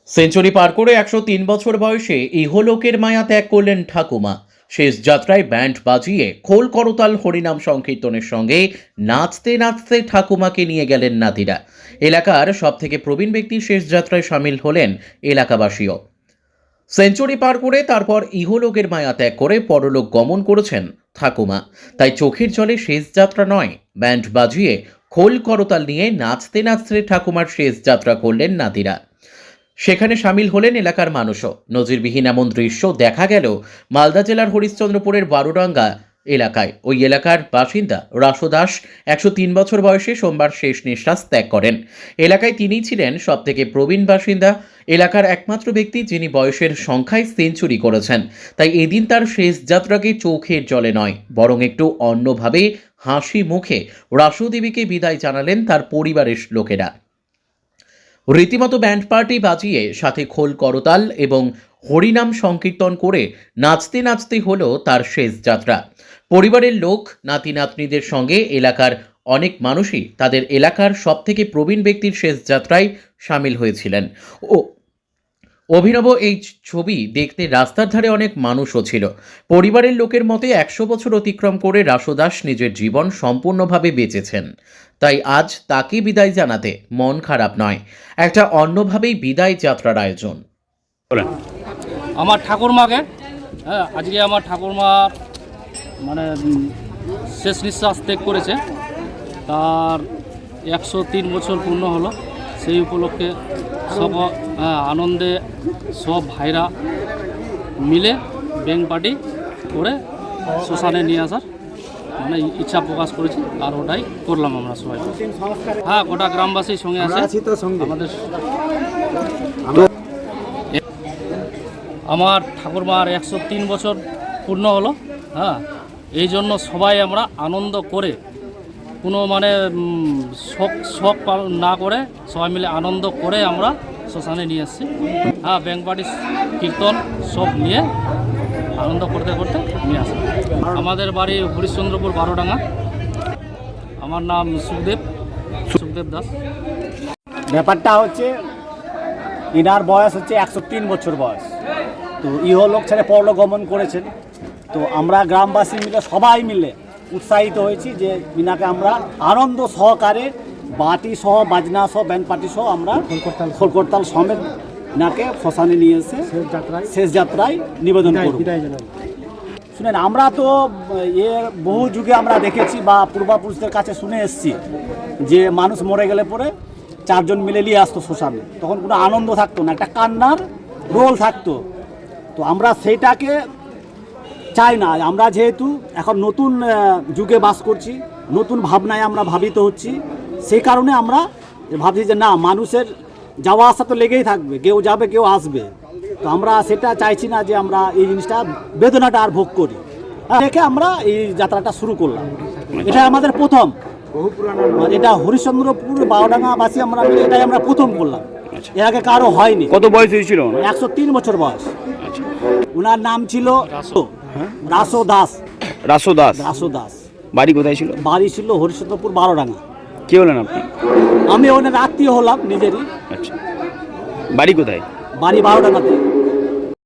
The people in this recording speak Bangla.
সেঞ্চুরি পার করে ১০৩ বছর বয়সে ইহলোকের মায়া ত্যাগ করলেন ঠাকুমা। শেষ যাত্রায় ব্যান্ড বাজিয়ে খোল করতাল হরিনাম সংকীর্তনের সঙ্গে নাচতে নাচতে ঠাকুমাকে নিয়ে গেলেন নাতিরা। এলাকার সবথেকে প্রবীণ ব্যক্তি শেষ যাত্রায় সামিল হলেন এলাকাবাসীও। সেঞ্চুরি পার করে তারপর ইহলোকের মায়া ত্যাগ করে পরলোক গমন করেছেন ঠাকুমা। তাই চোখের জলে শেষ যাত্রা নয়, ব্যান্ড বাজিয়ে খোল করতাল নিয়ে নাচতে নাচতে ঠাকুমার শেষ যাত্রা করলেন নাতিরা। সেখানে সামিল হলেন এলাকার মানুষও। নজিরবিহীন এমন দৃশ্য দেখা গেল মালদা জেলার হরিশ্চন্দ্রপুরের বারোডাঙ্গা এলাকায়। ওই এলাকার বাসিন্দা রাসু দাস ১০৩ বছর বয়সে সোমবার শেষ নিঃশ্বাস ত্যাগ করেন। এলাকায় তিনিই ছিলেন সবথেকে প্রবীণ বাসিন্দা, এলাকার একমাত্র ব্যক্তি যিনি বয়সের সংখ্যায় সেঞ্চুরি করেছেন। তাই এদিন তার শেষ যাত্রাকে চোখের জলে নয়, বরং একটু অন্যভাবে হাসি মুখে রাসু দেবীকে বিদায় জানালেন তার পরিবারের লোকেরা। রীতিমতো ব্যান্ড পার্টি বাজিয়ে সাথে খোল করতাল এবং হরিনাম সংকীর্তন করে নাচতে নাচতে হলো তার শেষ যাত্রা। পরিবারের লোক, নাতি নাতনিদের সঙ্গে এলাকার অনেক মানুষই তাদের এলাকার সবথেকে প্রবীণ ব্যক্তির শেষ যাত্রায় সামিল হয়েছিলেন। ও অভিনব এই ছবি দেখতে রাস্তার ধারে অনেক মানুষও ছিল। পরিবারের লোকের মতে ১০০ বছর অতিক্রম করে রাসু দাস নিজের জীবন সম্পূর্ণভাবে বেঁচেছেন। তাই আজ তাকে বিদায় জানাতে মন খারাপ নয়, একটা অন্যভাবেই বিদায় যাত্রার আয়োজন। আমার ঠাকুরমাকে আজকে আমার ঠাকুরমার মানে শেষ নিঃশ্বাস ত্যাগ করেছে, তার ১০৩ বছর পূর্ণ হলো। সেই উপলক্ষে সব আনন্দে সব ভাইরা মিলে ব্যান্ড পার্টি করে শ্মশানে নিয়ে আসার মানে ইচ্ছা প্রকাশ করেছি, আর ওটাই করলাম আমরা সবাই। হ্যাঁ, গোটা গ্রামবাসীর সঙ্গে আছে আমাদের। আমার ঠাকুরমার ১০৩ বছর পূর্ণ হলো। হ্যাঁ, এই জন্য সবাই আমরা আনন্দ করে কোনো মানে শখ পালন না করে সবাই মিলে আনন্দ করে আমরা শ্মশানে নিয়ে এসেছি। হ্যাঁ, ব্যান্ড পার্টি কীর্তন সব নিয়ে আনন্দ করতে করতে নিয়ে আসি। আমাদের বাড়ি হরিশ্চন্দ্রপুর বারোডাঙ্গা। আমার নাম সুখদেব দাস। ব্যাপারটা হচ্ছে ইনার বয়স হচ্ছে ১০৩ বছর বয়স। তো ইহলোক ছেড়ে পরলোক গমন করেছেন। তো আমরা গ্রামবাসী মিলে সবাই মিলে উৎসাহিত হয়েছি যে ইনাকে আমরা আনন্দ সহকারে বাটি সহ, বাজনা সহ, ব্যান্ড পার্টি সহ আমরা খোল করতাল সমেত ইনাকে শ্মশানে নিয়ে এসে শেষ যাত্রায় নিবেদন করব। শুনেন, আমরা তো এর বহু যুগে আমরা দেখেছি বা পূর্বপুরুষদের কাছে শুনে এসেছি যে মানুষ মরে গেলে পরে ৪ জন মিলে নিয়ে আসতো শ্মশানে। তখন কোনো আনন্দ থাকতো না, একটা কান্নার রোল থাকতো। তো আমরা সেইটাকে চাই না। আমরা যেহেতু এখন নতুন যুগে বাস করছি, নতুন ভাবনায় আমরা ভাবিত হচ্ছি, সেই কারণে আমরা ভাবছি যে না, মানুষের যাওয়া আসা তো লেগেই থাকবে, কেউ যাবে কেউ আসবে। তো আমরা সেটা চাইছি না যে আমরা এই জিনিসটা, বেদনাটা আর ভোগ করি। দেখে আমরা এই যাত্রাটা শুরু করলাম। এটা আমাদের প্রথম, এটা হরিশ্চন্দ্রপুর বারোডাঙ্গাবাসী আমরা এটাই আমরা প্রথম করলাম। এর আগে কারো হয়নি। কত বয়স হয়েছিল? ১০৩ বছর বয়স। ওনার নাম ছিল রাসু দাস। রাসু দাস। রাসু দাস। বাড়ি কোথায় ছিল? বাড়ি ছিল হরিশ্চন্দ্রপুর বারোডাঙ্গা। কে হলেন আপনি? আমি ওনার আত্মীয় হলাম নিজেরই। আচ্ছা, বাড়ি কোথায়? বাড়ি বারোডাঙ্গাতে।